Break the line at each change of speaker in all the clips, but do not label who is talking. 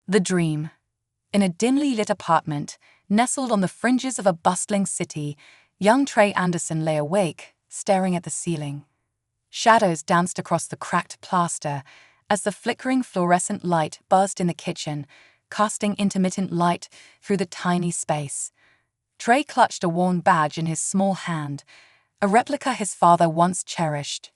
The dream. In a dimly lit apartment, nestled on the fringes of a bustling city, young Trey Anderson lay awake, staring at the ceiling. Shadows danced across the cracked plaster as the flickering fluorescent light buzzed in the kitchen, casting intermittent light through the tiny space. Trey clutched a worn badge in his small hand, a replica his father once cherished.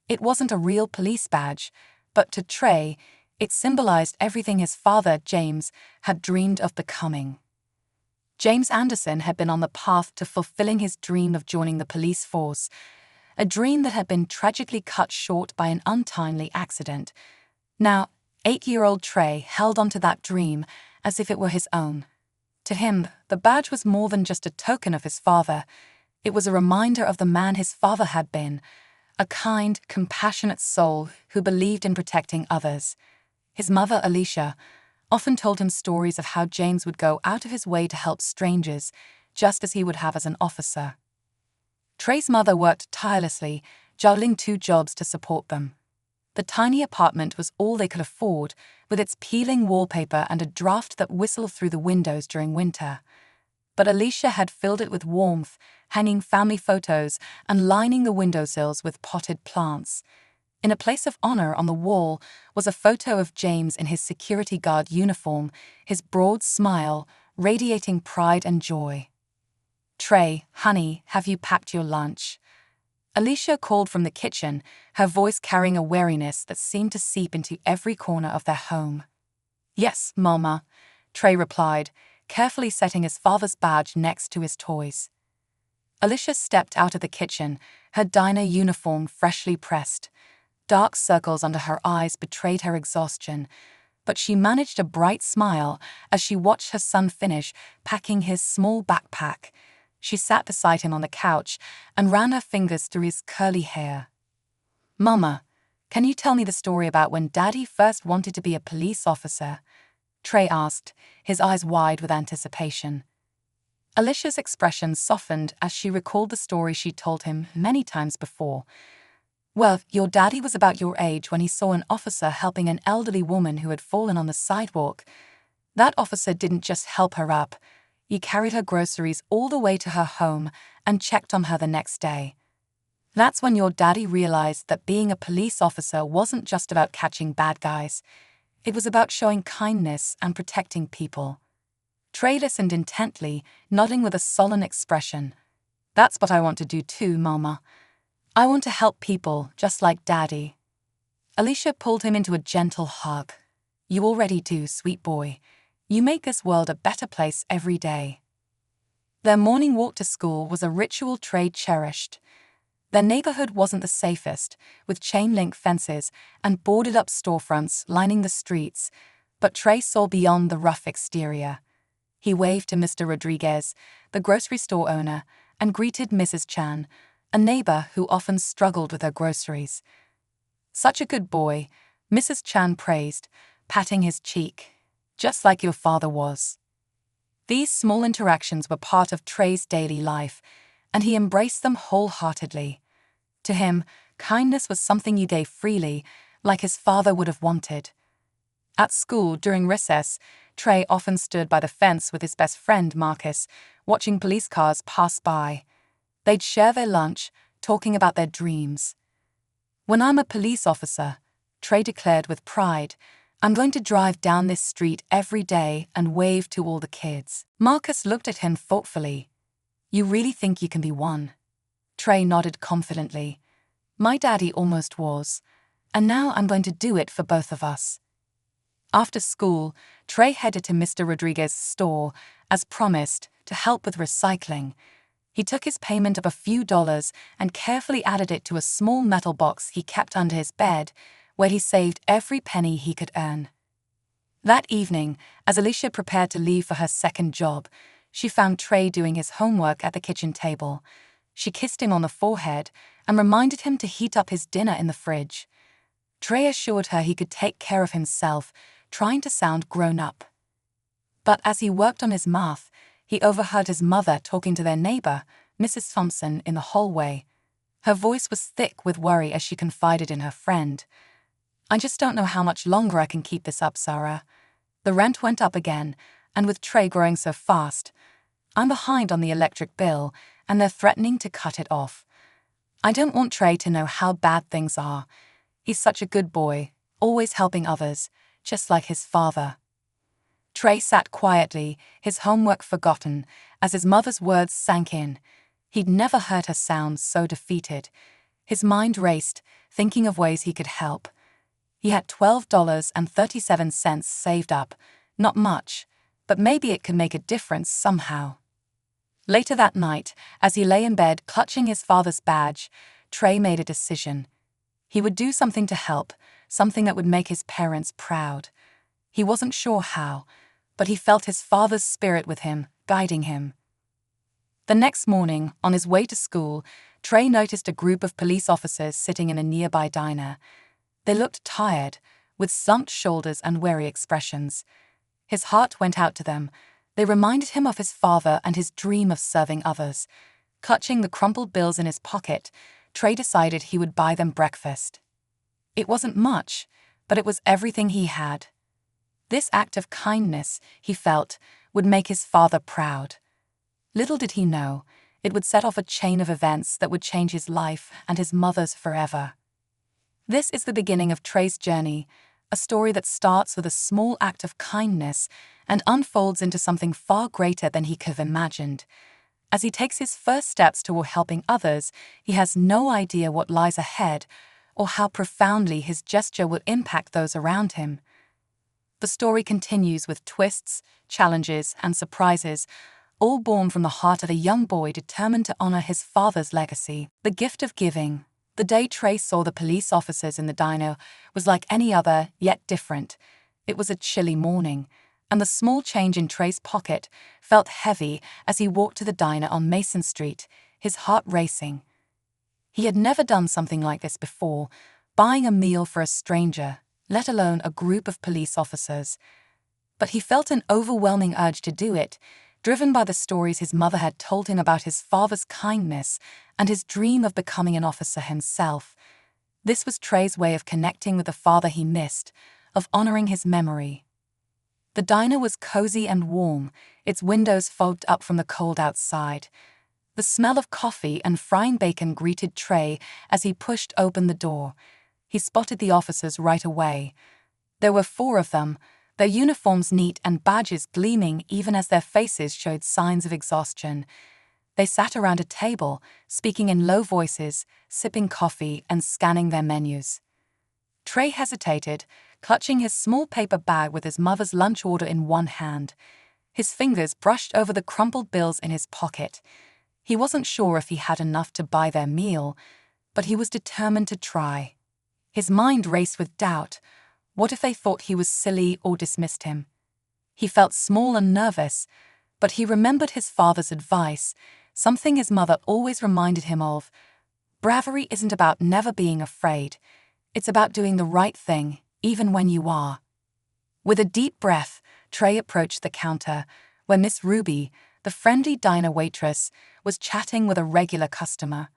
It wasn't a real police badge, but to Trey, it symbolized everything his father, James, had dreamed of becoming. James Anderson had been on the path to fulfilling his dream of joining the police force, a dream that had been tragically cut short by an untimely accident. Now, 8-year-old Trey held onto that dream as if it were his own. To him, the badge was more than just a token of his father. It was a reminder of the man his father had been, a kind, compassionate soul who believed in protecting others. His mother, Alicia, often told him stories of how James would go out of his way to help strangers, just as he would have as an officer. Trey's mother worked tirelessly, juggling 2 jobs to support them. The tiny apartment was all they could afford, with its peeling wallpaper and a draft that whistled through the windows during winter. But Alicia had filled it with warmth, hanging family photos and lining the windowsills with potted plants. In a place of honor on the wall was a photo of James in his security guard uniform, his broad smile radiating pride and joy. "Trey, honey, have you packed your lunch?" Alicia called from the kitchen, her voice carrying a wariness that seemed to seep into every corner of their home. "Yes, Mama," Trey replied, carefully setting his father's badge next to his toys. Alicia stepped out of the kitchen, her diner uniform freshly pressed. Dark circles under her eyes betrayed her exhaustion, but she managed a bright smile as she watched her son finish packing his small backpack. She sat beside him on the couch and ran her fingers through his curly hair. "Mama, can you tell me the story about when Daddy first wanted to be a police officer?" Trey asked, his eyes wide with anticipation. Alicia's expression softened as she recalled the story she told him many times before. "Well, your daddy was about your age when he saw an officer helping an elderly woman who had fallen on the sidewalk. That officer didn't just help her up. He carried her groceries all the way to her home and checked on her the next day. That's when your daddy realized that being a police officer wasn't just about catching bad guys. It was about showing kindness and protecting people." Trey listened intently, nodding with a sullen expression. "That's what I want to do too, Mama. I want to help people just like Daddy." Alicia pulled him into a gentle hug. "You already do, sweet boy. You make this world a better place every day." Their morning walk to school was a ritual Trey cherished. Their neighborhood wasn't the safest, with chain-link fences and boarded-up storefronts lining the streets, but Trey saw beyond the rough exterior. He waved to Mr. Rodriguez, the grocery store owner, and greeted Mrs. Chan, a neighbor who often struggled with her groceries. "Such a good boy," Mrs. Chan praised, patting his cheek. "Just like your father was." These small interactions were part of Trey's daily life, and he embraced them wholeheartedly. To him, kindness was something you gave freely, like his father would have wanted. At school, during recess, Trey often stood by the fence with his best friend, Marcus, watching police cars pass by. They'd share their lunch, talking about their dreams. "When I'm a police officer," Trey declared with pride, "I'm going to drive down this street every day and wave to all the kids." Marcus looked at him thoughtfully. "You really think you can be one?" Trey nodded confidently. "My daddy almost was, and now I'm going to do it for both of us." After school, Trey headed to Mr. Rodriguez's store, as promised, to help with recycling. He took his payment of a few dollars and carefully added it to a small metal box he kept under his bed, where he saved every penny he could earn. That evening, as Alicia prepared to leave for her second job, she found Trey doing his homework at the kitchen table. She kissed him on the forehead and reminded him to heat up his dinner in the fridge. Trey assured her he could take care of himself, trying to sound grown up. But as he worked on his math, he overheard his mother talking to their neighbor, Mrs. Thompson, in the hallway. Her voice was thick with worry as she confided in her friend. "I just don't know how much longer I can keep this up, Sarah. The rent went up again, and with Trey growing so fast, I'm behind on the electric bill, and they're threatening to cut it off. I don't want Trey to know how bad things are. He's such a good boy, always helping others, just like his father. Trey sat quietly, his homework forgotten, as his mother's words sank in. He'd never heard her sound so defeated. His mind raced, thinking of ways he could help. He had $12.37 saved up, not much, but maybe it could make a difference somehow. Later that night, as he lay in bed clutching his father's badge, Trey made a decision. He would do something to help, something that would make his parents proud. He wasn't sure how, but he felt his father's spirit with him, guiding him. The next morning, on his way to school, Trey noticed a group of police officers sitting in a nearby diner. They looked tired, with slumped shoulders and weary expressions. His heart went out to them. They reminded him of his father and his dream of serving others. Clutching the crumpled bills in his pocket, Trey decided he would buy them breakfast. It wasn't much, but it was everything he had. This act of kindness, he felt, would make his father proud. Little did he know, it would set off a chain of events that would change his life and his mother's forever. This is the beginning of Trey's journey, a story that starts with a small act of kindness and unfolds into something far greater than he could have imagined. As he takes his first steps toward helping others, he has no idea what lies ahead or how profoundly his gesture will impact those around him. The story continues with twists, challenges, and surprises, all born from the heart of a young boy determined to honor his father's legacy. The gift of giving. The day Trey saw the police officers in the diner was like any other, yet different. It was a chilly morning, and the small change in Trey's pocket felt heavy as he walked to the diner on Mason Street, his heart racing. He had never done something like this before, buying a meal for a stranger, let alone a group of police officers. But he felt an overwhelming urge to do it, driven by the stories his mother had told him about his father's kindness and his dream of becoming an officer himself. This was Trey's way of connecting with the father he missed, of honoring his memory. The diner was cozy and warm, its windows fogged up from the cold outside. The smell of coffee and frying bacon greeted Trey as he pushed open the door. He spotted the officers right away. There were 4 of them, their uniforms neat and badges gleaming even as their faces showed signs of exhaustion. They sat around a table, speaking in low voices, sipping coffee and scanning their menus. Trey hesitated, clutching his small paper bag with his mother's lunch order in one hand. His fingers brushed over the crumpled bills in his pocket. He wasn't sure if he had enough to buy their meal, but he was determined to try. His mind raced with doubt. What if they thought he was silly or dismissed him? He felt small and nervous, but he remembered his father's advice, something his mother always reminded him of. Bravery isn't about never being afraid. It's about doing the right thing, even when you are. With a deep breath, Trey approached the counter, where Miss Ruby, the friendly diner waitress, was chatting with a regular customer.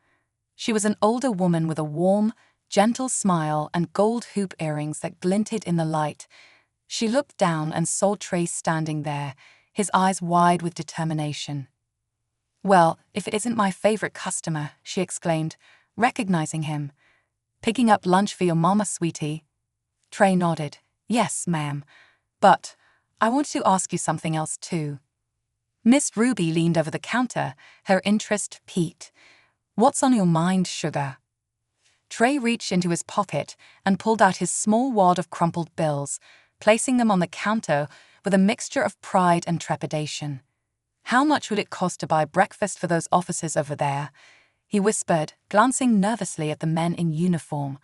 She was an older woman with a warm, gentle smile and gold hoop earrings that glinted in the light. She looked down and saw Trey standing there, his eyes wide with determination. "Well, if it isn't my favorite customer," she exclaimed, recognizing him. "Picking up lunch for your mama, sweetie?" Trey nodded. "Yes, ma'am. But I want to ask you something else too." Miss Ruby leaned over the counter, her interest piqued. "What's on your mind, sugar?" Trey reached into his pocket and pulled out his small wad of crumpled bills, placing them on the counter with a mixture of pride and trepidation. "How much would it cost to buy breakfast for those officers over there?" he whispered, glancing nervously at the men in uniform.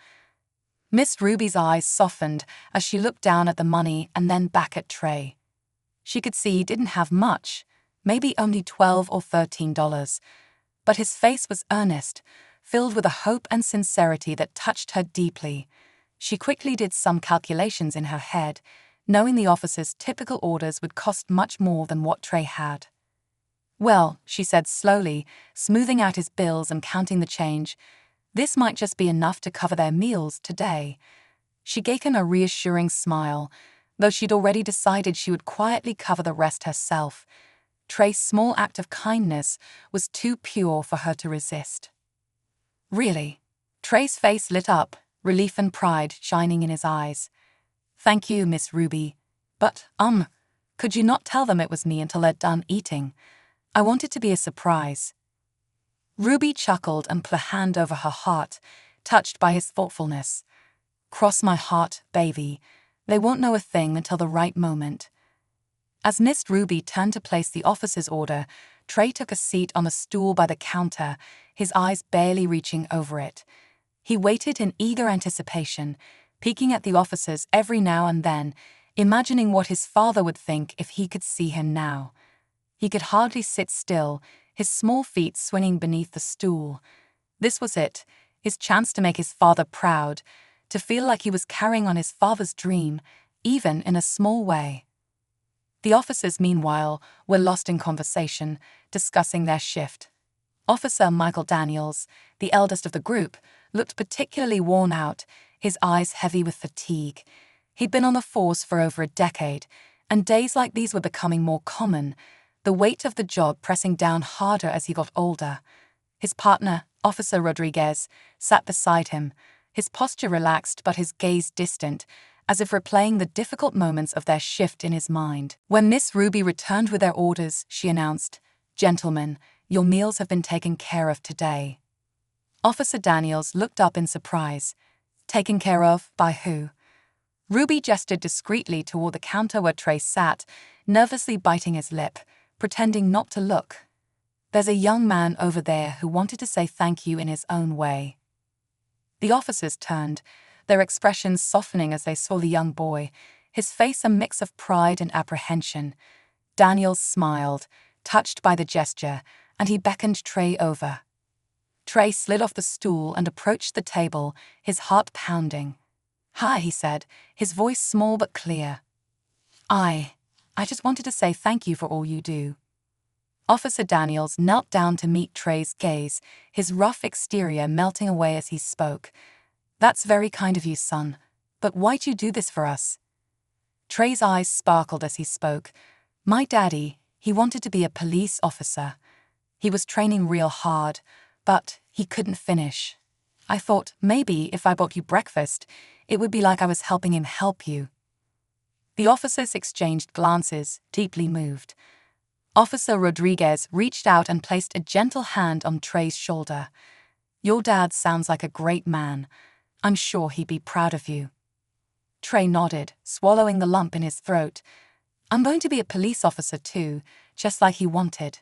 Miss Ruby's eyes softened as she looked down at the money and then back at Trey. She could see he didn't have much, maybe only $12 or $13, but his face was earnest, filled with a hope and sincerity that touched her deeply. She quickly did some calculations in her head, knowing the officer's typical orders would cost much more than what Trey had. "Well," she said slowly, smoothing out his bills and counting the change, "this might just be enough to cover their meals today." She gave him a reassuring smile, though she'd already decided she would quietly cover the rest herself. Trey's small act of kindness was too pure for her to resist. Really? Trey's face lit up, relief and pride shining in his eyes. Thank you, Miss Ruby. But, could you not tell them it was me until they'd done eating? I want it to be a surprise. Ruby chuckled and put a hand over her heart, touched by his thoughtfulness. Cross my heart, baby. They won't know a thing until the right moment. As Miss Ruby turned to place the officer's order, Trey took a seat on a stool by the counter, his eyes barely reaching over it. He waited in eager anticipation, peeking at the officers every now and then, imagining what his father would think if he could see him now. He could hardly sit still, his small feet swinging beneath the stool. This was it, his chance to make his father proud, to feel like he was carrying on his father's dream, even in a small way. The officers, meanwhile, were lost in conversation, discussing their shift. Officer Michael Daniels, the eldest of the group, looked particularly worn out, his eyes heavy with fatigue. He'd been on the force for over a decade, and days like these were becoming more common, the weight of the job pressing down harder as he got older. His partner, Officer Rodriguez, sat beside him, his posture relaxed but his gaze distant, as if replaying the difficult moments of their shift in his mind. When Miss Ruby returned with their orders, she announced, "Gentlemen, your meals have been taken care of today." Officer Daniels looked up in surprise. Taken care of by who? Ruby gestured discreetly toward the counter where Trey sat, nervously biting his lip, pretending not to look. There's a young man over there who wanted to say thank you in his own way. The officers turned, their expressions softening as they saw the young boy, his face a mix of pride and apprehension. Daniels smiled, touched by the gesture, and he beckoned Trey over. Trey slid off the stool and approached the table, his heart pounding. "Hi," he said, his voice small but clear. I just wanted to say thank you for all you do." Officer Daniels knelt down to meet Trey's gaze, his rough exterior melting away as he spoke. "That's very kind of you, son. But why'd you do this for us?" Trey's eyes sparkled as he spoke. "My daddy, he wanted to be a police officer. He was training real hard, but he couldn't finish. I thought maybe if I bought you breakfast, it would be like I was helping him help you." The officers exchanged glances, deeply moved. Officer Rodriguez reached out and placed a gentle hand on Trey's shoulder. "Your dad sounds like a great man. I'm sure he'd be proud of you." Trey nodded, swallowing the lump in his throat. "I'm going to be a police officer too, just like he wanted."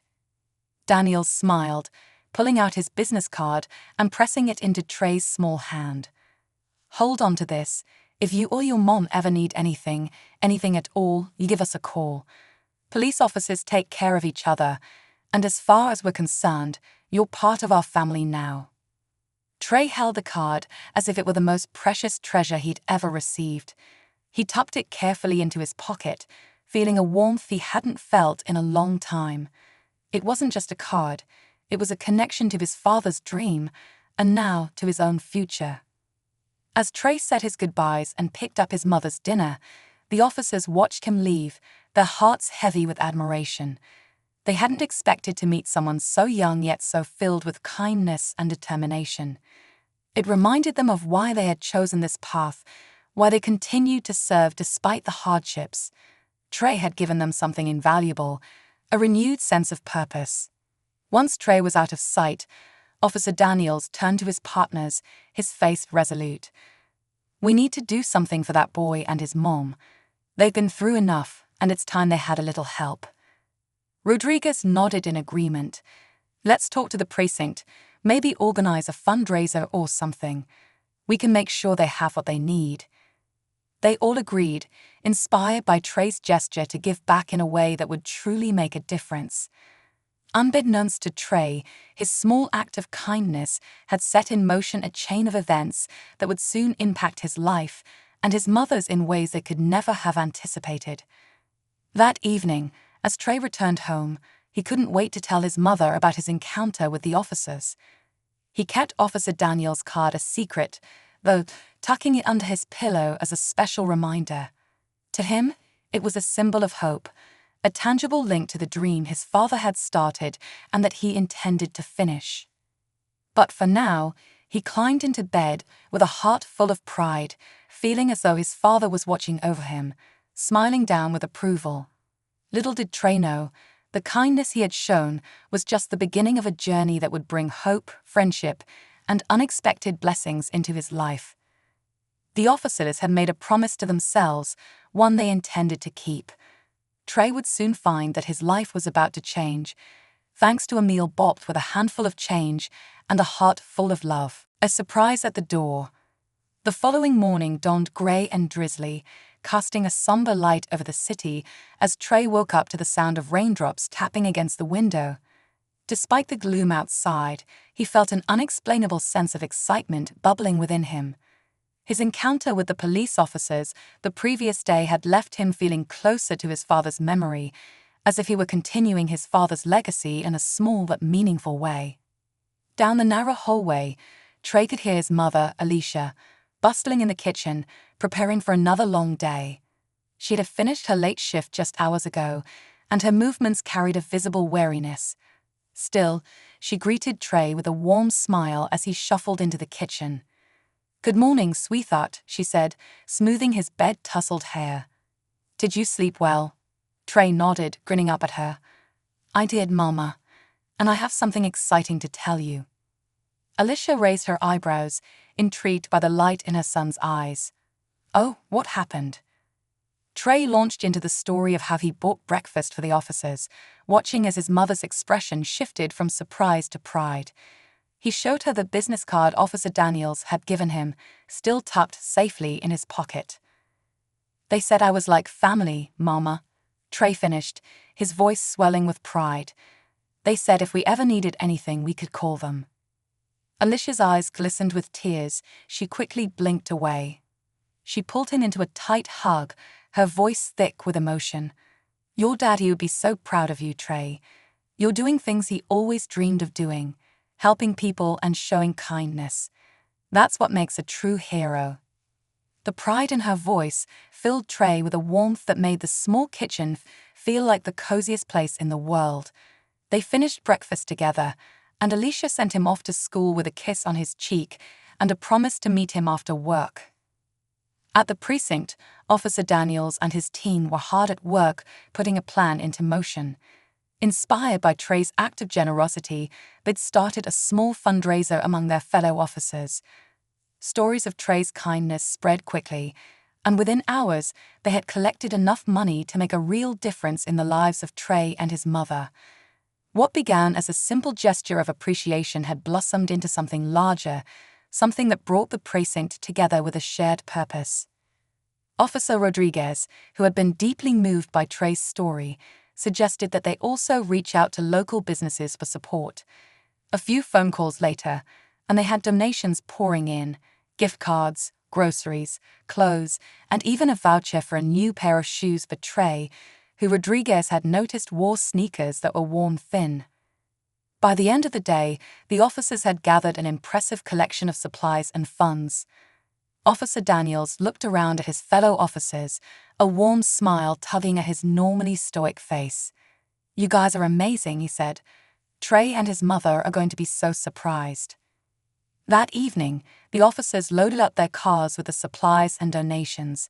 Daniels smiled, pulling out his business card and pressing it into Trey's small hand. "Hold on to this. If you or your mom ever need anything at all, you give us a call. Police officers take care of each other, and as far as we're concerned, you're part of our family now." Trey held the card as if it were the most precious treasure he'd ever received. He tucked it carefully into his pocket, feeling a warmth he hadn't felt in a long time. It wasn't just a card, it was a connection to his father's dream, and now to his own future. As Trey said his goodbyes and picked up his mother's dinner, the officers watched him leave, their hearts heavy with admiration. They hadn't expected to meet someone so young yet so filled with kindness and determination. It reminded them of why they had chosen this path, why they continued to serve despite the hardships. Trey had given them something invaluable, a renewed sense of purpose. Once Trey was out of sight, Officer Daniels turned to his partners, his face resolute. "We need to do something for that boy and his mom. They've been through enough, and it's time they had a little help." Rodriguez nodded in agreement. "Let's talk to the precinct, maybe organize a fundraiser or something. We can make sure they have what they need." They all agreed, inspired by Trey's gesture to give back in a way that would truly make a difference. Unbeknownst to Trey, his small act of kindness had set in motion a chain of events that would soon impact his life and his mother's in ways they could never have anticipated. That evening, as Trey returned home, he couldn't wait to tell his mother about his encounter with the officers. He kept Officer Daniels' card a secret, though tucking it under his pillow as a special reminder. To him, it was a symbol of hope, a tangible link to the dream his father had started and that he intended to finish. But for now, he climbed into bed with a heart full of pride, feeling as though his father was watching over him, smiling down with approval. Little did Trey know, the kindness he had shown was just the beginning of a journey that would bring hope, friendship, and unexpected blessings into his life. The officers had made a promise to themselves, one they intended to keep. Trey would soon find that his life was about to change, thanks to a meal bopped with a handful of change and a heart full of love. A surprise at the door. The following morning dawned grey and drizzly, casting a somber light over the city as Trey woke up to the sound of raindrops tapping against the window. Despite the gloom outside, he felt an unexplainable sense of excitement bubbling within him. His encounter with the police officers the previous day had left him feeling closer to his father's memory, as if he were continuing his father's legacy in a small but meaningful way. Down the narrow hallway, Trey could hear his mother, Alicia, bustling in the kitchen, preparing for another long day. She'd have finished her late shift just hours ago, and her movements carried a visible weariness. Still, she greeted Trey with a warm smile as he shuffled into the kitchen. "Good morning, sweetheart," she said, smoothing his bed-tousled hair. "Did you sleep well?" Trey nodded, grinning up at her. "I did, Mama, and I have something exciting to tell you." Alicia raised her eyebrows, intrigued by the light in her son's eyes. "Oh, what happened?" Trey launched into the story of how he bought breakfast for the officers, watching as his mother's expression shifted from surprise to pride. He showed her the business card Officer Daniels had given him, still tucked safely in his pocket. "They said I was like family, Mama," Trey finished, his voice swelling with pride. "They said if we ever needed anything, we could call them." Alicia's eyes glistened with tears. She quickly blinked away. She pulled him into a tight hug, her voice thick with emotion. "Your daddy would be so proud of you, Trey. You're doing things he always dreamed of doing, helping people and showing kindness. That's what makes a true hero." The pride in her voice filled Trey with a warmth that made the small kitchen feel like the coziest place in the world. They finished breakfast together, and Alicia sent him off to school with a kiss on his cheek and a promise to meet him after work. At the precinct, Officer Daniels and his team were hard at work putting a plan into motion. Inspired by Trey's act of generosity, they'd started a small fundraiser among their fellow officers. Stories of Trey's kindness spread quickly, and within hours they had collected enough money to make a real difference in the lives of Trey and his mother. What began as a simple gesture of appreciation had blossomed into something larger, something that brought the precinct together with a shared purpose. Officer Rodriguez, who had been deeply moved by Trey's story, suggested that they also reach out to local businesses for support. A few phone calls later, and they had donations pouring in: gift cards, groceries, clothes, and even a voucher for a new pair of shoes for Trey, who Rodriguez had noticed wore sneakers that were worn thin. By the end of the day, the officers had gathered an impressive collection of supplies and funds. Officer Daniels looked around at his fellow officers, a warm smile tugging at his normally stoic face. "You guys are amazing," he said. "Trey and his mother are going to be so surprised." That evening, the officers loaded up their cars with the supplies and donations.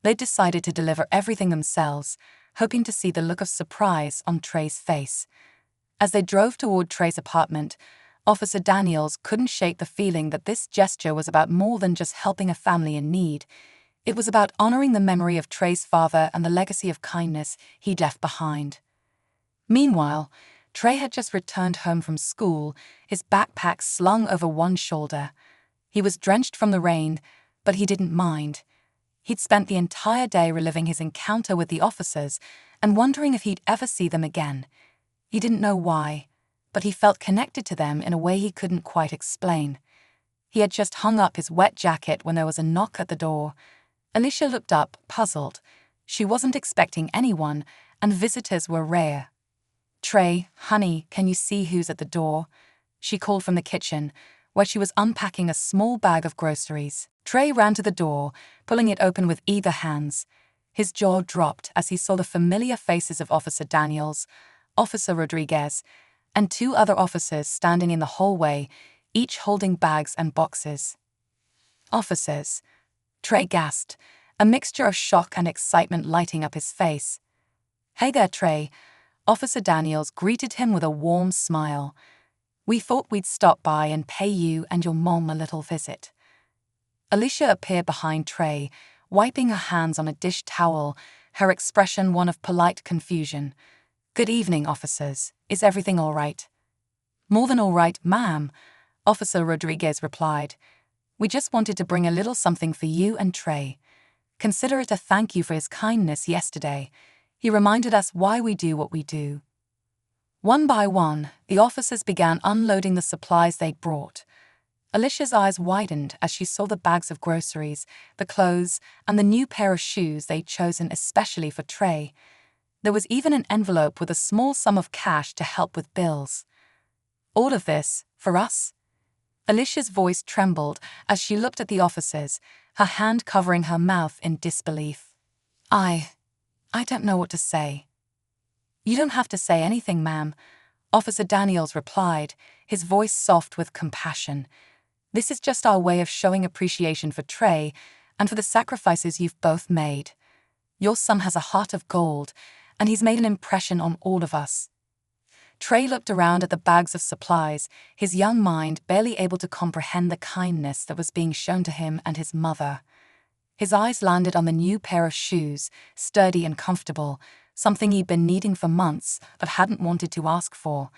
They decided to deliver everything themselves, hoping to see the look of surprise on Trey's face. As they drove toward Trey's apartment, Officer Daniels couldn't shake the feeling that this gesture was about more than just helping a family in need. It was about honoring the memory of Trey's father and the legacy of kindness he'd left behind. Meanwhile, Trey had just returned home from school, his backpack slung over one shoulder. He was drenched from the rain, but he didn't mind. He'd spent the entire day reliving his encounter with the officers and wondering if he'd ever see them again. He didn't know why, but he felt connected to them in a way he couldn't quite explain. He had just hung up his wet jacket when there was a knock at the door. Alicia looked up, puzzled. She wasn't expecting anyone, and visitors were rare. "Trey, honey, can you see who's at the door?" she called from the kitchen, where she was unpacking a small bag of groceries. Trey ran to the door, pulling it open with eager hands. His jaw dropped as he saw the familiar faces of Officer Daniels, Officer Rodriguez, and two other officers standing in the hallway, each holding bags and boxes. Officers, Trey gasped, a mixture of shock and excitement lighting up his face. "Hey there, Trey," Officer Daniels greeted him with a warm smile. "We thought we'd stop by and pay you and your mom a little visit." Alicia appeared behind Trey, wiping her hands on a dish towel, her expression one of polite confusion. "Good evening, officers. Is everything all right?" "More than all right, ma'am," Officer Rodriguez replied. "We just wanted to bring a little something for you and Trey. Consider it a thank you for his kindness yesterday. He reminded us why we do what we do." One by one, the officers began unloading the supplies they'd brought. Alicia's eyes widened as she saw the bags of groceries, the clothes, and the new pair of shoes they'd chosen especially for Trey. There was even an envelope with a small sum of cash to help with bills. "All of this, for us?" Alicia's voice trembled as she looked at the officers, her hand covering her mouth in disbelief. I don't know what to say." "You don't have to say anything, ma'am," Officer Daniels replied, his voice soft with compassion. "This is just our way of showing appreciation for Trey and for the sacrifices you've both made. Your son has a heart of gold, and he's made an impression on all of us." Trey looked around at the bags of supplies, his young mind barely able to comprehend the kindness that was being shown to him and his mother. His eyes landed on the new pair of shoes, sturdy and comfortable, something he'd been needing for months but hadn't wanted to ask for.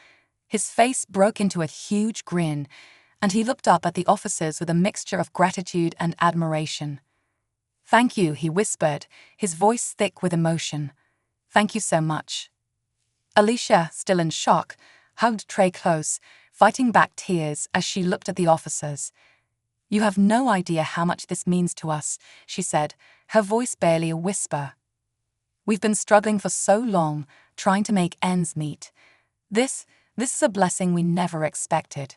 His face broke into a huge grin, and he looked up at the officers with a mixture of gratitude and admiration. "Thank you," he whispered, his voice thick with emotion. "Thank you so much." Alicia, still in shock, hugged Trey close, fighting back tears as she looked at the officers. "You have no idea how much this means to us," she said, her voice barely a whisper. "We've been struggling for so long, trying to make ends meet. This is a blessing we never expected."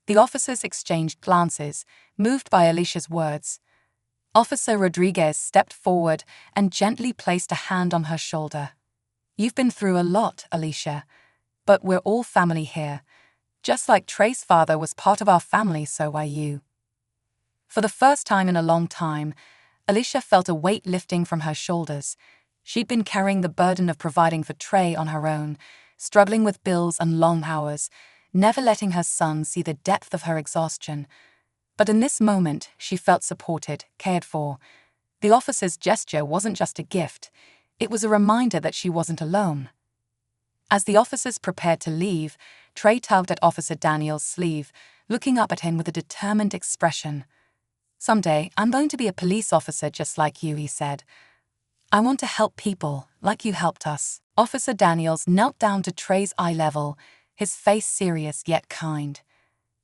The officers exchanged glances, moved by Alicia's words. Officer Rodriguez stepped forward and gently placed a hand on her shoulder. "You've been through a lot, Alicia, but we're all family here. Just like Trey's father was part of our family, so are you." For the first time in a long time, Alicia felt a weight lifting from her shoulders. She'd been carrying the burden of providing for Trey on her own, struggling with bills and long hours, never letting her son see the depth of her exhaustion. But in this moment, she felt supported, cared for. The officer's gesture wasn't just a gift. It was a reminder that she wasn't alone. As the officers prepared to leave, Trey tugged at Officer Daniels' sleeve, looking up at him with a determined expression. "Someday, I'm going to be a police officer just like you," he said. "I want to help people, like you helped us." Officer Daniels knelt down to Trey's eye level, his face serious yet kind.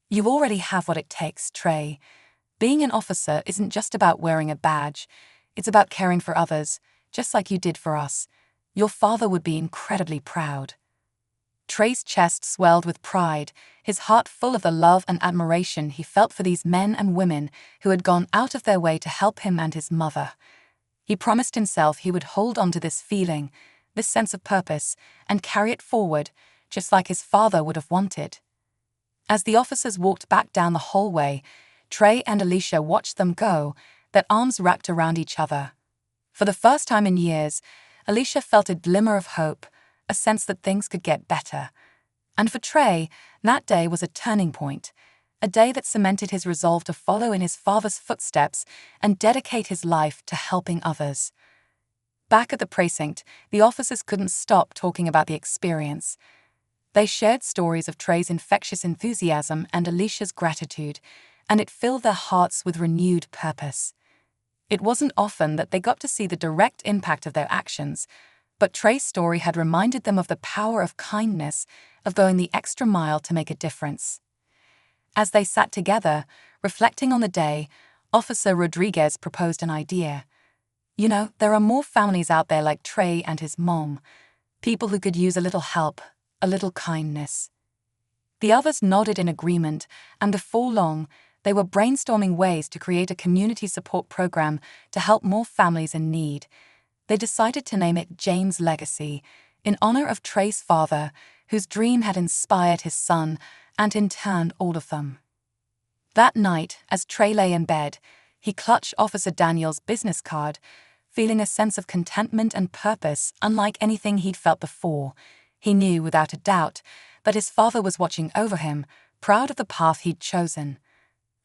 "You already have what it takes, Trey. Being an officer isn't just about wearing a badge. It's about caring for others, just like you did for us. Your father would be incredibly proud." Trey's chest swelled with pride, his heart full of the love and admiration he felt for these men and women who had gone out of their way to help him and his mother. He promised himself he would hold on to this feeling, this sense of purpose, and carry it forward, just like his father would have wanted. As the officers walked back down the hallway, Trey and Alicia watched them go, their arms wrapped around each other. For the first time in years, Alicia felt a glimmer of hope, a sense that things could get better. And for Trey, that day was a turning point, a day that cemented his resolve to follow in his father's footsteps and dedicate his life to helping others. Back at the precinct, the officers couldn't stop talking about the experience. They shared stories of Trey's infectious enthusiasm and Alicia's gratitude, and it filled their hearts with renewed purpose. It wasn't often that they got to see the direct impact of their actions, but Trey's story had reminded them of the power of kindness, of going the extra mile to make a difference. As they sat together, reflecting on the day, Officer Rodriguez proposed an idea. "You know, there are more families out there like Trey and his mom, people who could use a little help, a little kindness." The others nodded in agreement, and before long, they were brainstorming ways to create a community support program to help more families in need. They decided to name it James' Legacy, in honor of Trey's father, whose dream had inspired his son and in turn all of them. That night, as Trey lay in bed, he clutched Officer Daniel's business card, feeling a sense of contentment and purpose unlike anything he'd felt before. He knew without a doubt that his father was watching over him, proud of the path he'd chosen.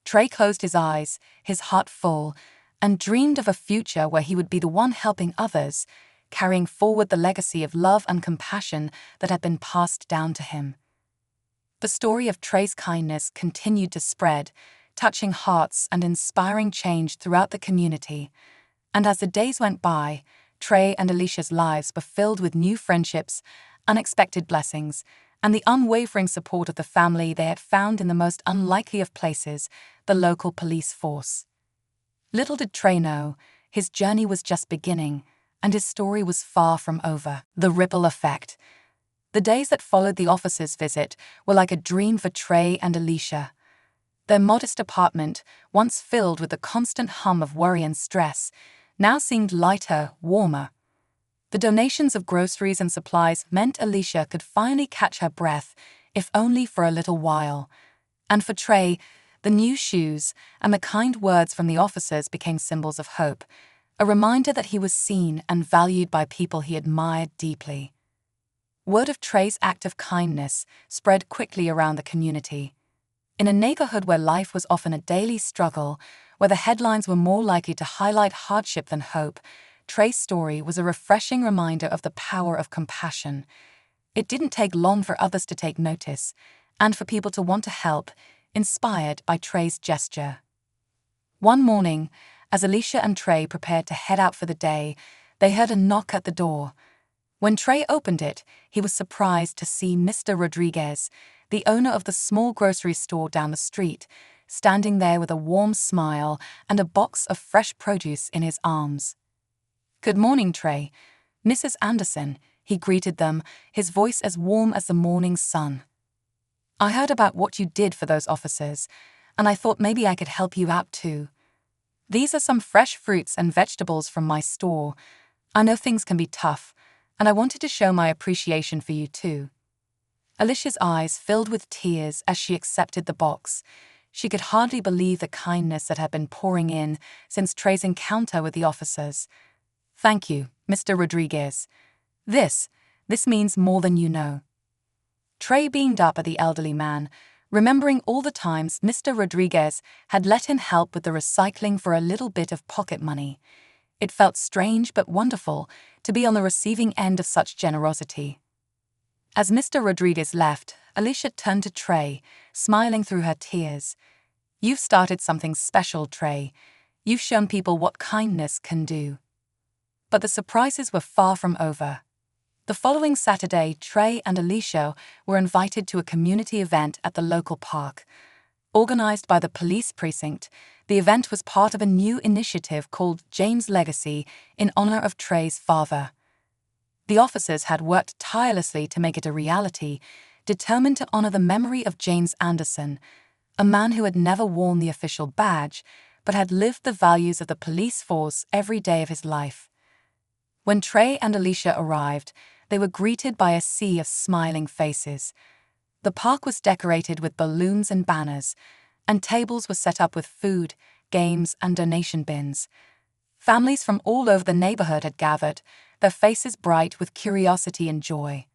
Trey closed his eyes, his heart full, and dreamed of a future where he would be the one helping others, carrying forward the legacy of love and compassion that had been passed down to him. The story of Trey's kindness continued to spread, touching hearts and inspiring change throughout the community. And as the days went by, Trey and Alicia's lives were filled with new friendships, unexpected blessings, and the unwavering support of the family they had found in the most unlikely of places, the local police force. Little did Trey know, his journey was just beginning, and his story was far from over. The ripple effect. The days that followed the officer's visit were like a dream for Trey and Alicia. Their modest apartment, once filled with the constant hum of worry and stress, now seemed lighter, warmer. The donations of groceries and supplies meant Alicia could finally catch her breath, if only for a little while. And for Trey, the new shoes and the kind words from the officers became symbols of hope, a reminder that he was seen and valued by people he admired deeply. Word of Trey's act of kindness spread quickly around the community. In a neighborhood where life was often a daily struggle, where the headlines were more likely to highlight hardship than hope, Trey's story was a refreshing reminder of the power of compassion. It didn't take long for others to take notice, and for people to want to help, inspired by Trey's gesture. One morning, as Alicia and Trey prepared to head out for the day, they heard a knock at the door. When Trey opened it, he was surprised to see Mr. Rodriguez, the owner of the small grocery store down the street, standing there with a warm smile and a box of fresh produce in his arms. "Good morning, Trey. Mrs. Anderson," he greeted them, his voice as warm as the morning sun. "I heard about what you did for those officers, and I thought maybe I could help you out too. These are some fresh fruits and vegetables from my store. I know things can be tough, and I wanted to show my appreciation for you too." Alicia's eyes filled with tears as she accepted the box. She could hardly believe the kindness that had been pouring in since Trey's encounter with the officers. "Thank you, Mr. Rodriguez. This means more than you know." Trey beamed up at the elderly man, remembering all the times Mr. Rodriguez had let him help with the recycling for a little bit of pocket money. It felt strange but wonderful to be on the receiving end of such generosity. As Mr. Rodriguez left, Alicia turned to Trey, smiling through her tears. "You've started something special, Trey. You've shown people what kindness can do." But the surprises were far from over. The following Saturday, Trey and Alicia were invited to a community event at the local park. Organized by the police precinct, the event was part of a new initiative called James' Legacy in honor of Trey's father. The officers had worked tirelessly to make it a reality, determined to honor the memory of James Anderson, a man who had never worn the official badge, but had lived the values of the police force every day of his life. When Trey and Alicia arrived, they were greeted by a sea of smiling faces. The park was decorated with balloons and banners, and tables were set up with food, games, and donation bins. Families from all over the neighborhood had gathered, their faces bright with curiosity and joy.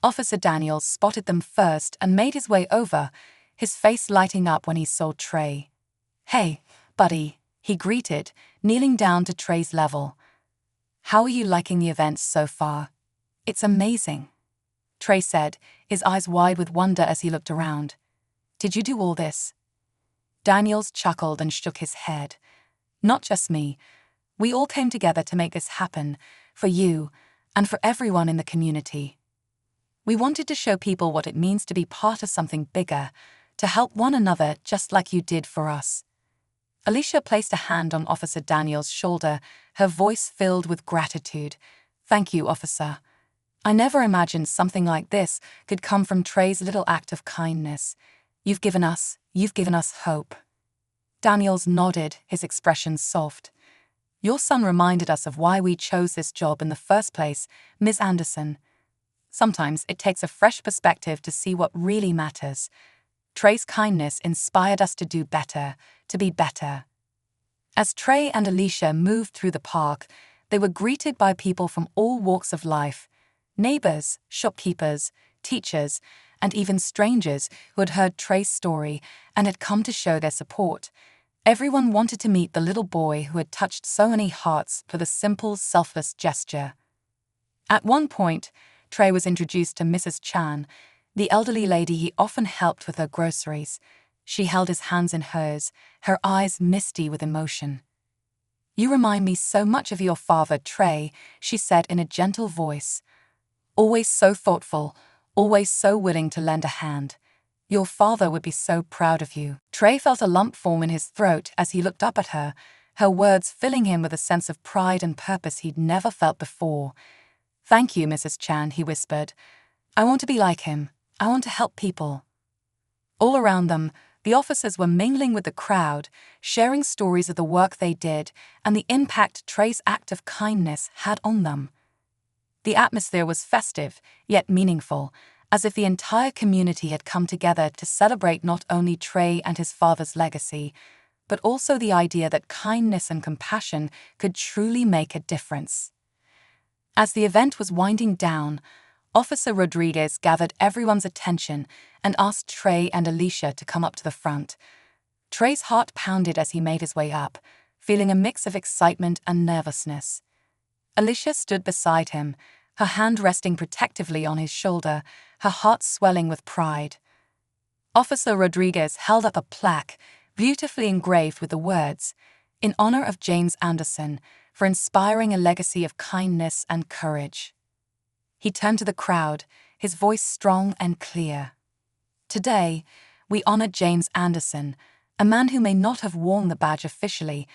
Officer Daniel spotted them first and made his way over, his face lighting up when he saw Trey. "Hey, buddy," he greeted, kneeling down to Trey's level. "How are you liking the event so far?" "It's amazing," Trey said, his eyes wide with wonder as he looked around. "Did you do all this?" Daniels chuckled and shook his head. "Not just me. We all came together to make this happen, for you, and for everyone in the community. We wanted to show people what it means to be part of something bigger, to help one another just like you did for us." Alicia placed a hand on Officer Daniel's shoulder, her voice filled with gratitude. "Thank you, officer. I never imagined something like this could come from Trey's little act of kindness. You've given us hope." Daniels nodded, his expression soft. Your son reminded us of why we chose this job in the first place, Ms. Anderson. Sometimes it takes a fresh perspective to see what really matters. Trey's kindness inspired us to do better, to be better. As Trey and Alicia moved through the park, they were greeted by people from all walks of life: neighbors, shopkeepers, teachers, and even strangers who had heard Trey's story and had come to show their support. Everyone wanted to meet the little boy who had touched so many hearts for the simple, selfless gesture. At one point, Trey was introduced to Mrs. Chan, the elderly lady he often helped with her groceries. She held his hands in hers, her eyes misty with emotion. "You remind me so much of your father, Trey," she said in a gentle voice. "Always so thoughtful, always so willing to lend a hand. Your father would be so proud of you." Trey felt a lump form in his throat as he looked up at her, her words filling him with a sense of pride and purpose he'd never felt before. "Thank you, Mrs. Chan," he whispered. "I want to be like him. I want to help people." All around them, the officers were mingling with the crowd, sharing stories of the work they did and the impact Trey's act of kindness had on them. The atmosphere was festive, yet meaningful, as if the entire community had come together to celebrate not only Trey and his father's legacy, but also the idea that kindness and compassion could truly make a difference. As the event was winding down, Officer Rodriguez gathered everyone's attention and asked Trey and Alicia to come up to the front. Trey's heart pounded as he made his way up, feeling a mix of excitement and nervousness. Alicia stood beside him, her hand resting protectively on his shoulder, her heart swelling with pride. Officer Rodriguez held up a plaque, beautifully engraved with the words, "In honor of James Anderson, for inspiring a legacy of kindness and courage." He turned to the crowd, his voice strong and clear. "Today, we honor James Anderson, a man who may not have worn the badge officially,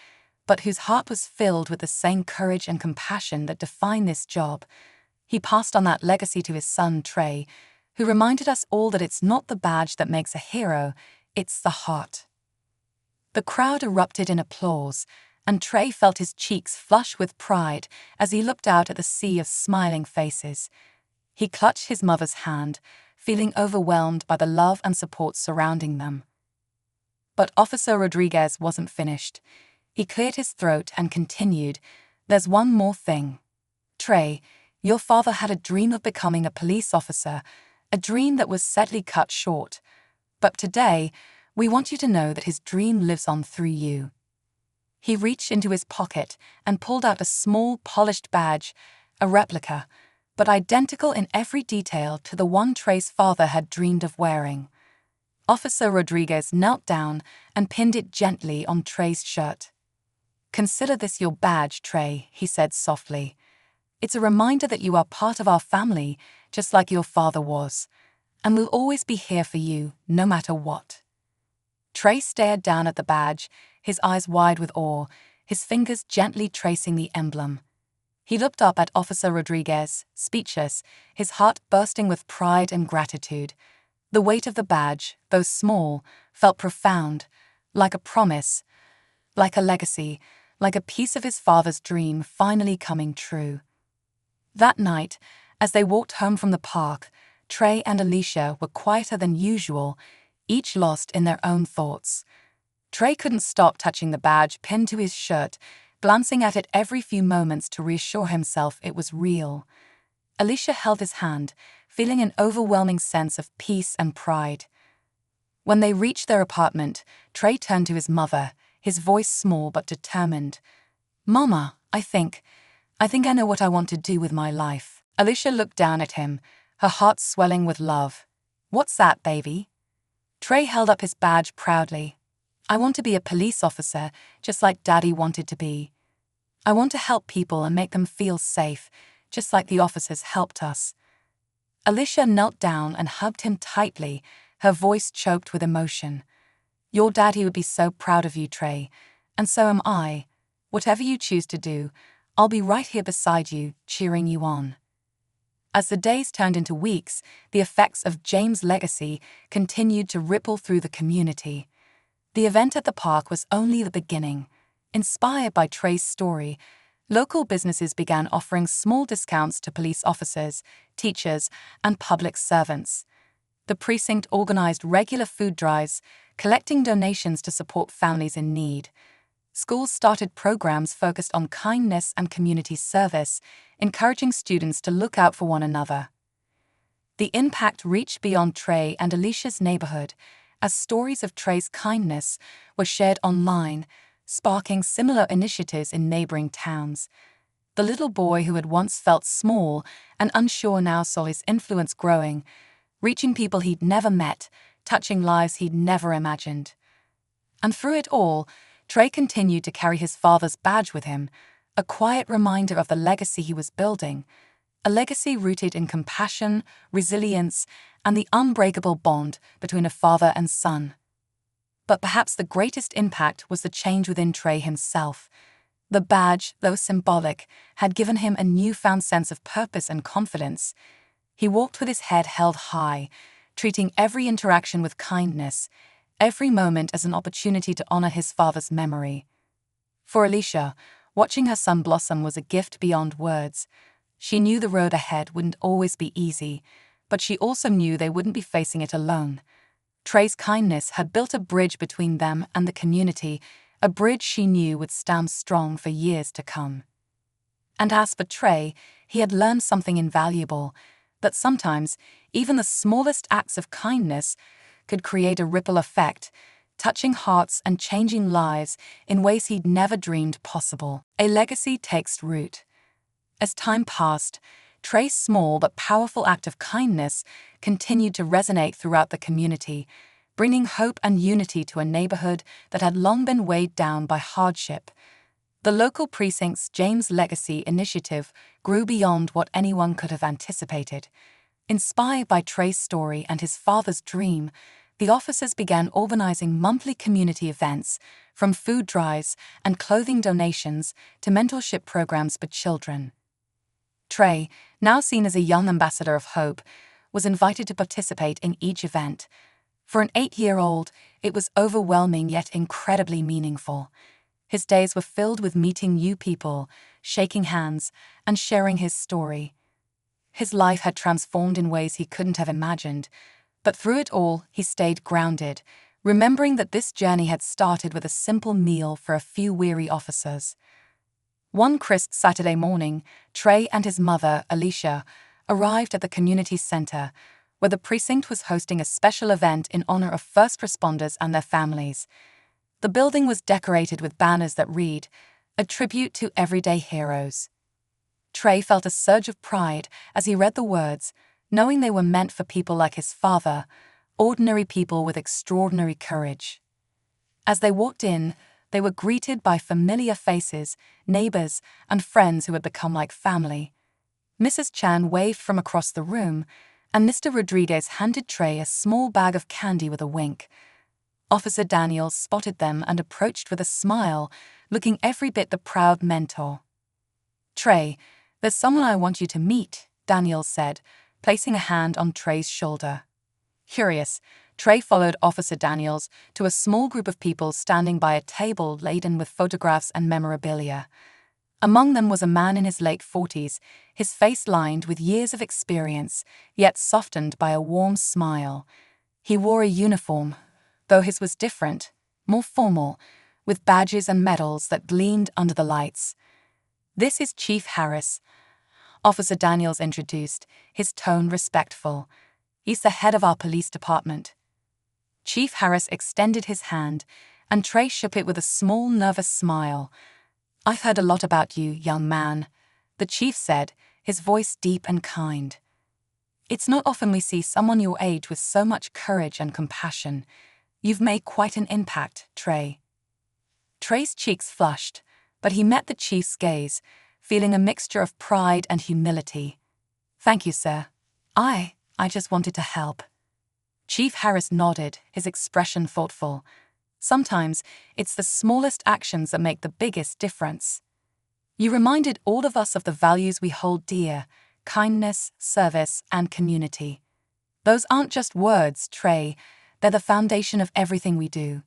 but whose heart was filled with the same courage and compassion that define this job. He passed on that legacy to his son, Trey, who reminded us all that it's not the badge that makes a hero, it's the heart." The crowd erupted in applause, and Trey felt his cheeks flush with pride as he looked out at the sea of smiling faces. He clutched his mother's hand, feeling overwhelmed by the love and support surrounding them. But Officer Rodriguez wasn't finished. He cleared his throat and continued, "There's one more thing. Trey, your father had a dream of becoming a police officer, a dream that was sadly cut short. But today, we want you to know that his dream lives on through you." He reached into his pocket and pulled out a small, polished badge, a replica, but identical in every detail to the one Trey's father had dreamed of wearing. Officer Rodriguez knelt down and pinned it gently on Trey's shirt. "Consider this your badge, Trey," he said softly. "It's a reminder that you are part of our family, just like your father was, and we'll always be here for you, no matter what." Trey stared down at the badge, his eyes wide with awe, his fingers gently tracing the emblem. He looked up at Officer Rodriguez, speechless, his heart bursting with pride and gratitude. The weight of the badge, though small, felt profound, like a promise, like a legacy, like a piece of his father's dream finally coming true. That night, as they walked home from the park, Trey and Alicia were quieter than usual, each lost in their own thoughts. Trey couldn't stop touching the badge pinned to his shirt, glancing at it every few moments to reassure himself it was real. Alicia held his hand, feeling an overwhelming sense of peace and pride. When they reached their apartment, Trey turned to his mother, his voice small but determined. "Mama, I think I know what I want to do with my life." Alicia looked down at him, her heart swelling with love. "What's that, baby?" Trey held up his badge proudly. "I want to be a police officer, just like Daddy wanted to be. I want to help people and make them feel safe, just like the officers helped us." Alicia knelt down and hugged him tightly, her voice choked with emotion. "Your daddy would be so proud of you, Trey, and so am I. Whatever you choose to do, I'll be right here beside you, cheering you on." As the days turned into weeks, the effects of James' legacy continued to ripple through the community. The event at the park was only the beginning. Inspired by Trey's story, local businesses began offering small discounts to police officers, teachers, and public servants. The precinct organized regular food drives, collecting donations to support families in need. Schools started programs focused on kindness and community service, encouraging students to look out for one another. The impact reached beyond Trey and Alicia's neighborhood, as stories of Trey's kindness were shared online, sparking similar initiatives in neighboring towns. The little boy who had once felt small and unsure now saw his influence growing, reaching people he'd never met, touching lives he'd never imagined. And through it all, Trey continued to carry his father's badge with him, a quiet reminder of the legacy he was building, a legacy rooted in compassion, resilience, and the unbreakable bond between a father and son. But perhaps the greatest impact was the change within Trey himself. The badge, though symbolic, had given him a newfound sense of purpose and confidence. He walked with his head held high, treating every interaction with kindness, every moment as an opportunity to honor his father's memory. For Alicia, watching her son blossom was a gift beyond words. She knew the road ahead wouldn't always be easy, but she also knew they wouldn't be facing it alone. Trey's kindness had built a bridge between them and the community, a bridge she knew would stand strong for years to come. And as for Trey, he had learned something invaluable, that sometimes even the smallest acts of kindness could create a ripple effect, touching hearts and changing lives in ways he'd never dreamed possible. A legacy takes root. As time passed, Trey's small but powerful act of kindness continued to resonate throughout the community, bringing hope and unity to a neighborhood that had long been weighed down by hardship. The local precinct's James Legacy initiative grew beyond what anyone could have anticipated. Inspired by Trey's story and his father's dream, the officers began organizing monthly community events, from food drives and clothing donations to mentorship programs for children. Trey, now seen as a young ambassador of hope, was invited to participate in each event. For an 8-year-old, it was overwhelming yet incredibly meaningful. His days were filled with meeting new people, shaking hands, and sharing his story. His life had transformed in ways he couldn't have imagined, but through it all, he stayed grounded, remembering that this journey had started with a simple meal for a few weary officers. One crisp Saturday morning, Trey and his mother, Alicia, arrived at the community center, where the precinct was hosting a special event in honor of first responders and their families. The building was decorated with banners that read, "A tribute to everyday heroes." Trey felt a surge of pride as he read the words, knowing they were meant for people like his father, ordinary people with extraordinary courage. As they walked in, they were greeted by familiar faces, neighbors, and friends who had become like family. Mrs. Chan waved from across the room, and Mr. Rodriguez handed Trey a small bag of candy with a wink. Officer Daniels spotted them and approached with a smile, looking every bit the proud mentor. "Trey, there's someone I want you to meet," Daniels said, placing a hand on Trey's shoulder. Curious, Trey followed Officer Daniels to a small group of people standing by a table laden with photographs and memorabilia. Among them was a man in his late 40s, his face lined with years of experience, yet softened by a warm smile. He wore a uniform, though his was different, more formal, with badges and medals that gleamed under the lights. "This is Chief Harris," Officer Daniels introduced, his tone respectful. "He's the head of our police department." Chief Harris extended his hand, and Trey shook it with a small, nervous smile. "I've heard a lot about you, young man," the chief said, his voice deep and kind. "It's not often we see someone your age with so much courage and compassion. You've made quite an impact, Trey." Trey's cheeks flushed, but he met the chief's gaze, feeling a mixture of pride and humility. "Thank you, sir. I just wanted to help." Chief Harris nodded, his expression thoughtful. Sometimes it's the smallest actions that make the biggest difference. "You reminded all of us of the values we hold dear: kindness, service, and community. Those aren't just words, Trey. They're the foundation of everything we do."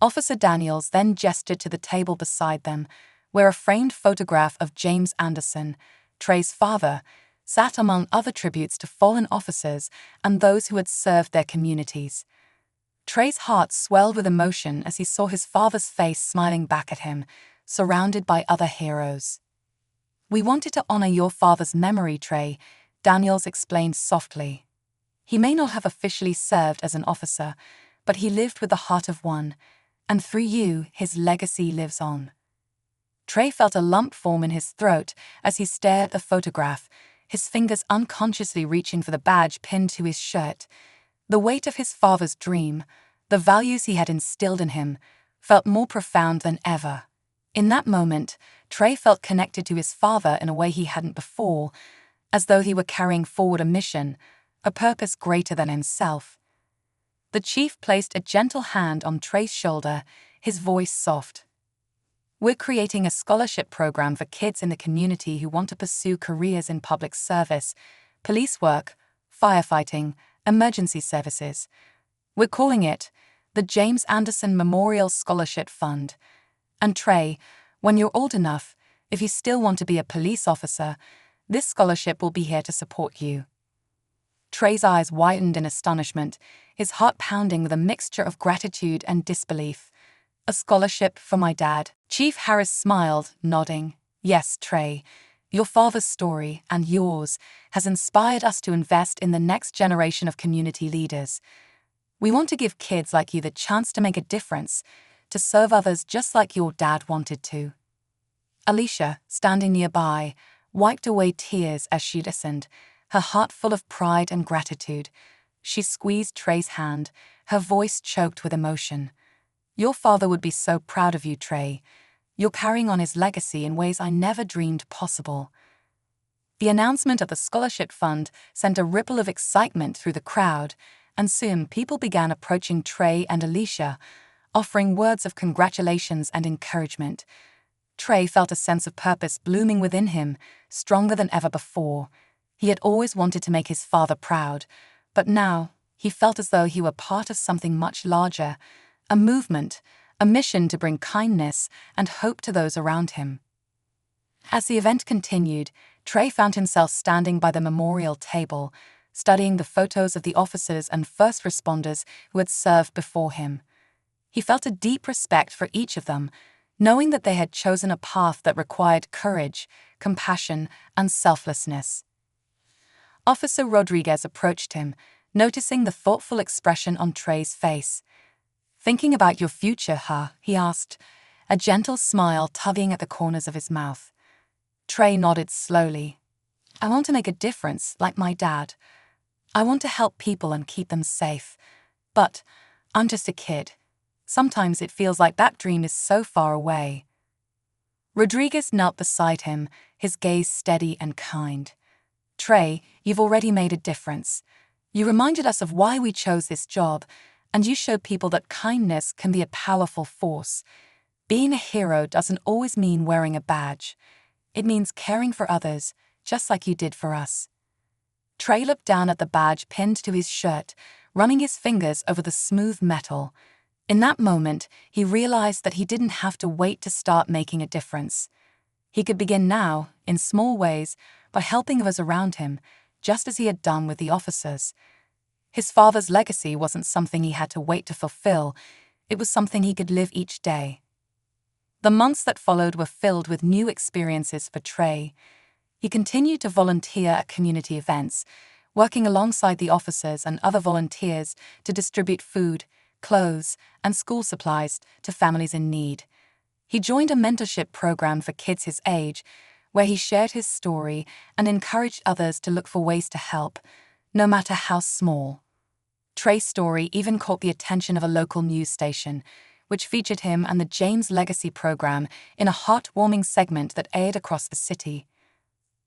Officer Daniels then gestured to the table beside them, where a framed photograph of James Anderson, Trey's father, sat among other tributes to fallen officers and those who had served their communities. Trey's heart swelled with emotion as he saw his father's face smiling back at him, surrounded by other heroes. "We wanted to honor your father's memory, Trey," Daniels explained softly. "He may not have officially served as an officer, but he lived with the heart of one, and through you, his legacy lives on." Trey felt a lump form in his throat as he stared at the photograph, his fingers unconsciously reaching for the badge pinned to his shirt. The weight of his father's dream, the values he had instilled in him, felt more profound than ever. In that moment, Trey felt connected to his father in a way he hadn't before, as though he were carrying forward a mission, a purpose greater than himself. The chief placed a gentle hand on Trey's shoulder, his voice soft. "We're creating a scholarship program for kids in the community who want to pursue careers in public service, police work, firefighting, emergency services. We're calling it the James Anderson Memorial Scholarship Fund. And Trey, when you're old enough, if you still want to be a police officer, this scholarship will be here to support you." Trey's eyes widened in astonishment, his heart pounding with a mixture of gratitude and disbelief. "A scholarship for my dad?" Chief Harris smiled, nodding. "Yes, Trey. Your father's story, and yours, has inspired us to invest in the next generation of community leaders. We want to give kids like you the chance to make a difference, to serve others just like your dad wanted to." Alicia, standing nearby, wiped away tears as she listened, her heart full of pride and gratitude. She squeezed Trey's hand, her voice choked with emotion. "Your father would be so proud of you, Trey. You're carrying on his legacy in ways I never dreamed possible." The announcement of the scholarship fund sent a ripple of excitement through the crowd, and soon people began approaching Trey and Alicia, offering words of congratulations and encouragement. Trey felt a sense of purpose blooming within him, stronger than ever before. He had always wanted to make his father proud, but now he felt as though he were part of something much larger, a movement, a mission to bring kindness and hope to those around him. As the event continued, Trey found himself standing by the memorial table, studying the photos of the officers and first responders who had served before him. He felt a deep respect for each of them, knowing that they had chosen a path that required courage, compassion, and selflessness. Officer Rodriguez approached him, noticing the thoughtful expression on Trey's face. "Thinking about your future, huh?" he asked, a gentle smile tugging at the corners of his mouth. Trey nodded slowly. "I want to make a difference, like my dad. I want to help people and keep them safe. But I'm just a kid. Sometimes it feels like that dream is so far away." Rodriguez knelt beside him, his gaze steady and kind. "Trey, you've already made a difference. You reminded us of why we chose this job, and you showed people that kindness can be a powerful force. Being a hero doesn't always mean wearing a badge. It means caring for others, just like you did for us." Trey looked down at the badge pinned to his shirt, running his fingers over the smooth metal. In that moment, he realized that he didn't have to wait to start making a difference. He could begin now, in small ways, by helping those around him, just as he had done with the officers. His father's legacy wasn't something he had to wait to fulfill, it was something he could live each day. The months that followed were filled with new experiences for Trey. He continued to volunteer at community events, working alongside the officers and other volunteers to distribute food, clothes, and school supplies to families in need. He joined a mentorship program for kids his age, where he shared his story and encouraged others to look for ways to help, no matter how small. Trey's story even caught the attention of a local news station, which featured him and the James Legacy program in a heartwarming segment that aired across the city.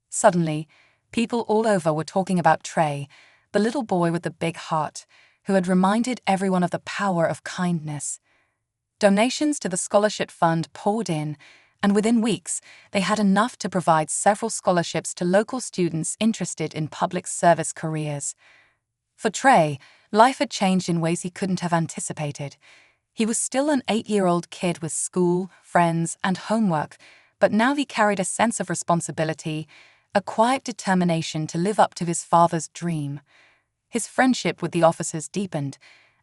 Suddenly, people all over were talking about Trey, the little boy with the big heart, who had reminded everyone of the power of kindness. Donations to the scholarship fund poured in, and within weeks, they had enough to provide several scholarships to local students interested in public service careers. For Trey, life had changed in ways he couldn't have anticipated. He was still an 8-year-old kid with school, friends, and homework, but now he carried a sense of responsibility, a quiet determination to live up to his father's dream. His friendship with the officers deepened,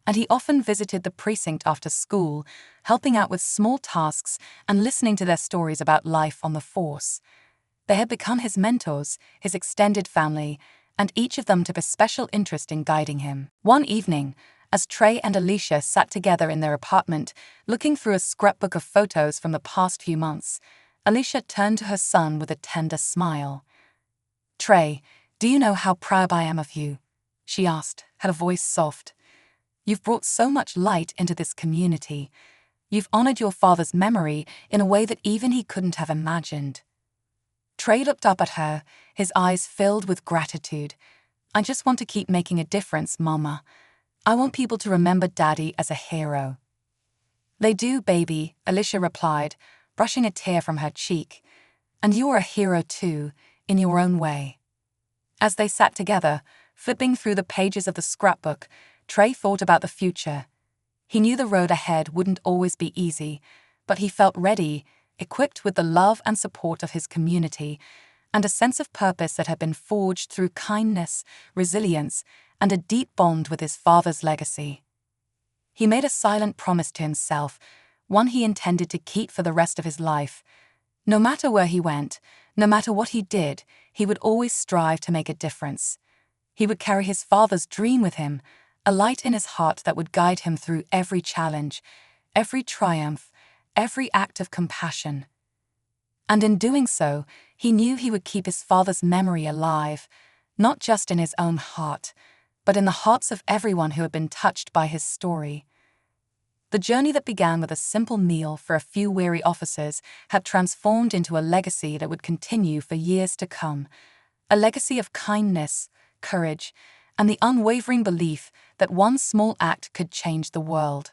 and he often visited the precinct after school, helping out with small tasks and listening to their stories about life on the force. They had become his mentors, his extended family, and each of them took a special interest in guiding him. One evening, as Trey and Alicia sat together in their apartment, looking through a scrapbook of photos from the past few months, Alicia turned to her son with a tender smile. "Trey, do you know how proud I am of you?" she asked, her voice soft. "You've brought so much light into this community. You've honored your father's memory in a way that even he couldn't have imagined." Trey looked up at her, his eyes filled with gratitude. "I just want to keep making a difference, Mama. I want people to remember Daddy as a hero." "They do, baby," Alicia replied, brushing a tear from her cheek. "And you are a hero too, in your own way." As they sat together, flipping through the pages of the scrapbook, Trey thought about the future. He knew the road ahead wouldn't always be easy, but he felt ready, equipped with the love and support of his community, and a sense of purpose that had been forged through kindness, resilience, and a deep bond with his father's legacy. He made a silent promise to himself, one he intended to keep for the rest of his life. No matter where he went, no matter what he did, he would always strive to make a difference. He would carry his father's dream with him, a light in his heart that would guide him through every challenge, every triumph, every act of compassion. And in doing so, he knew he would keep his father's memory alive, not just in his own heart, but in the hearts of everyone who had been touched by his story. The journey that began with a simple meal for a few weary officers had transformed into a legacy that would continue for years to come, a legacy of kindness, courage, and the unwavering belief that one small act could change the world.